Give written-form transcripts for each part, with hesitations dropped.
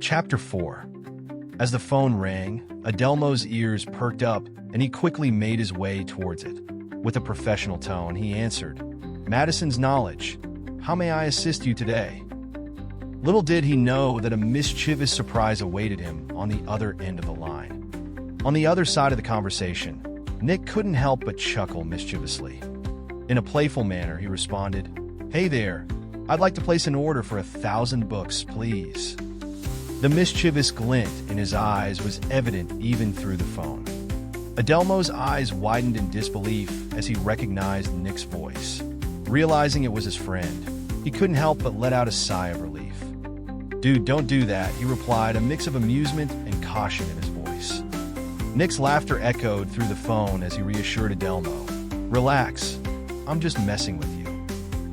Chapter 4. As the phone rang, Adelmo's ears perked up and he quickly made his way towards it. With a professional tone, he answered, "Madison's Knowledge. How may I assist you today?" Little did he know that a mischievous surprise awaited him on the other end of the line. On the other side of the conversation, Nick couldn't help but chuckle mischievously. In a playful manner, he responded, "Hey there, I'd like to place an order for 1,000 books, please." The mischievous glint in his eyes was evident even through the phone. Adelmo's eyes widened in disbelief as he recognized Nick's voice. Realizing it was his friend, he couldn't help but let out a sigh of relief. "Dude, don't do that," he replied, a mix of amusement and caution in his voice. Nick's laughter echoed through the phone as he reassured Adelmo, "Relax, I'm just messing with you."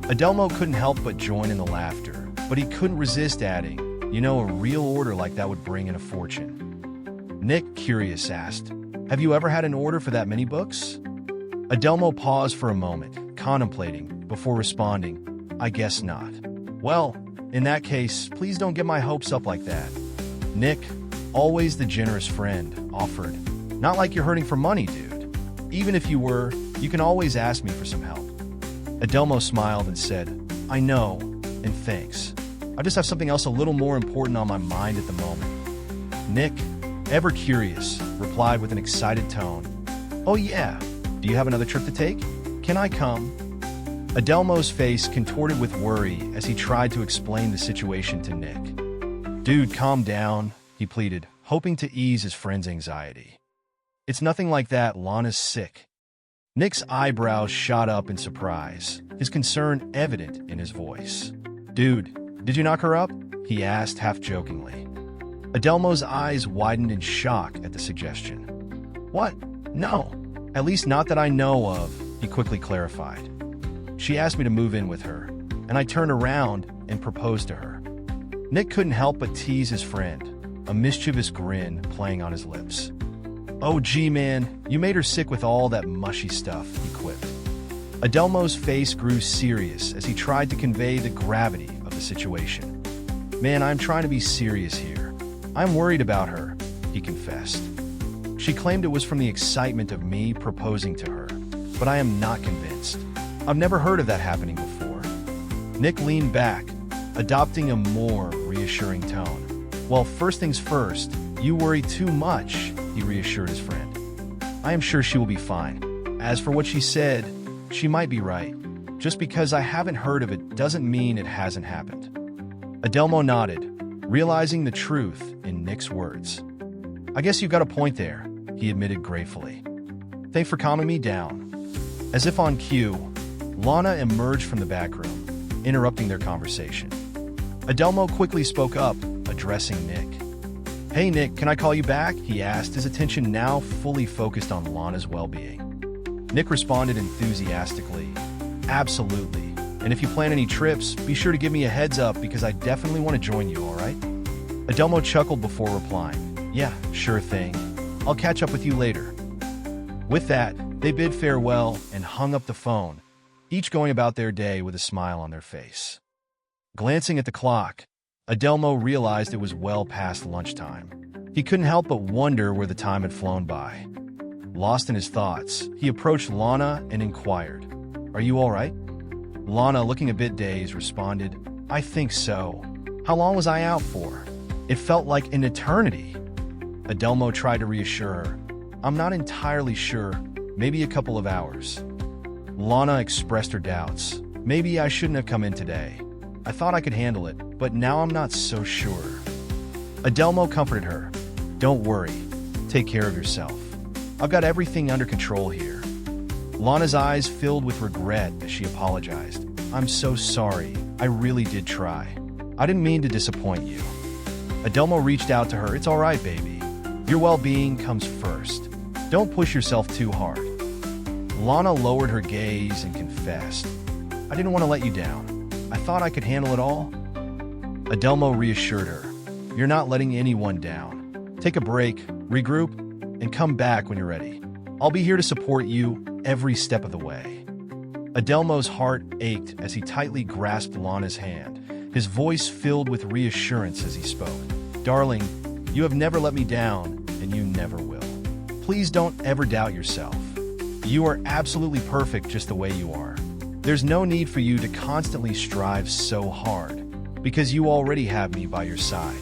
Adelmo couldn't help but join in the laughter, but he couldn't resist adding, "You know, a real order like that would bring in a fortune." Nick, curious, asked, "Have you ever had an order for that many books?" Adelmo paused for a moment, contemplating, before responding, "I guess not." "Well, in that case, please don't get my hopes up like that." Nick, always the generous friend, offered, "Not like you're hurting for money, dude. Even if you were, you can always ask me for some help." Adelmo smiled and said, "I know, and thanks. I just have something else a little more important on my mind at the moment." Nick, ever curious, replied with an excited tone, "Oh yeah, do you have another trip to take? Can I come?" Adelmo's face contorted with worry as he tried to explain the situation to Nick. "Dude, calm down," he pleaded, hoping to ease his friend's anxiety. "It's nothing like that. Lana's sick." Nick's eyebrows shot up in surprise, his concern evident in his voice. "Dude, did you knock her up?" he asked half-jokingly. Adelmo's eyes widened in shock at the suggestion. "What? No, at least not that I know of," he quickly clarified. "She asked me to move in with her, and I turned around and proposed to her." Nick couldn't help but tease his friend, a mischievous grin playing on his lips. "Oh gee man, you made her sick with all that mushy stuff," he quipped. Adelmo's face grew serious as he tried to convey the gravity of the situation. "Man, I'm trying to be serious here. I'm worried about her," he confessed. "She claimed it was from the excitement of me proposing to her, but I am not convinced. I've never heard of that happening before." Nick leaned back, adopting a more reassuring tone. "Well, first things first, you worry too much," he reassured his friend. "I am sure she will be fine. As for what she said, she might be right. Just because I haven't heard of it doesn't mean it hasn't happened." Adelmo nodded, realizing the truth in Nick's words. "I guess you've got a point there," he admitted gratefully. "Thanks for calming me down." As if on cue, Lana emerged from the back room, interrupting their conversation. Adelmo quickly spoke up, addressing Nick. "Hey Nick, can I call you back?" he asked, his attention now fully focused on Lana's well-being. Nick responded enthusiastically, "Absolutely. And if you plan any trips, be sure to give me a heads up because I definitely want to join you, all right?" Adelmo chuckled before replying, "Yeah, sure thing. I'll catch up with you later." With that, they bid farewell and hung up the phone, each going about their day with a smile on their face. Glancing at the clock, Adelmo realized it was well past lunchtime. He couldn't help but wonder where the time had flown by. Lost in his thoughts, he approached Lana and inquired, "Are you all right?" Lana, looking a bit dazed, responded, "I think so. How long was I out for? It felt like an eternity." Adelmo tried to reassure her, "I'm not entirely sure. Maybe a couple of hours." Lana expressed her doubts. "Maybe I shouldn't have come in today. I thought I could handle it, but now I'm not so sure." Adelmo comforted her, "Don't worry. Take care of yourself. I've got everything under control here." Lana's eyes filled with regret as she apologized. "I'm so sorry. I really did try. I didn't mean to disappoint you." Adelmo reached out to her. "It's all right, baby. Your well-being comes first. Don't push yourself too hard." Lana lowered her gaze and confessed, "I didn't want to let you down. I thought I could handle it all." Adelmo reassured her, "You're not letting anyone down. Take a break, regroup, and come back when you're ready. I'll be here to support you every step of the way." Adelmo's heart ached as he tightly grasped Lana's hand, his voice filled with reassurance as he spoke. Darling, you have never let me down, and you never will. Please don't ever doubt yourself. You are absolutely perfect just the way you are. There's no need for you to constantly strive so hard, because you already have me by your side.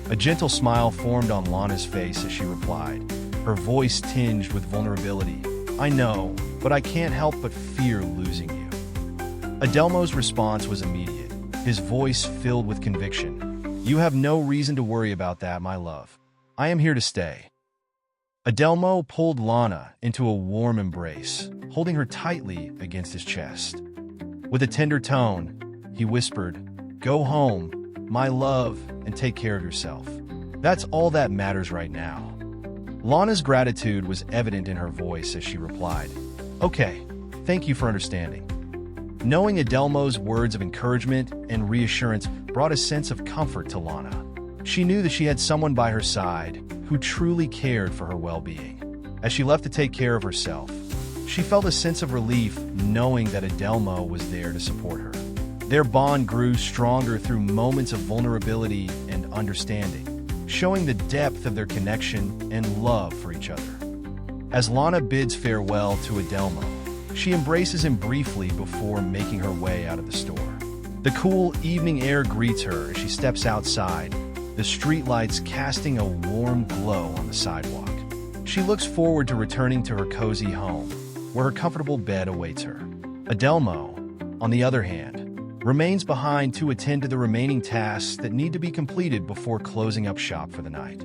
A gentle smile formed on Lana's face as she replied, her voice tinged with vulnerability. I know, but I can't help but fear losing you. Adelmo's response was immediate, his voice filled with conviction. You have no reason to worry about that, my love. I am here to stay. Adelmo pulled Lana into a warm embrace, holding her tightly against his chest. With a tender tone, he whispered, Go home, my love, and take care of yourself. That's all that matters right now. Lana's gratitude was evident in her voice as she replied, Okay, thank you for understanding. Knowing Adelmo's words of encouragement and reassurance brought a sense of comfort to Lana. She knew that she had someone by her side who truly cared for her well-being. As she left to take care of herself, she felt a sense of relief knowing that Adelmo was there to support her. Their bond grew stronger through moments of vulnerability and understanding, showing the depth of their connection and love for each other. As Lana bids farewell to Adelmo, she embraces him briefly before making her way out of the store. The cool evening air greets her as she steps outside, the streetlights casting a warm glow on the sidewalk. She looks forward to returning to her cozy home, where her comfortable bed awaits her. Adelmo, on the other hand, remains behind to attend to the remaining tasks that need to be completed before closing up shop for the night.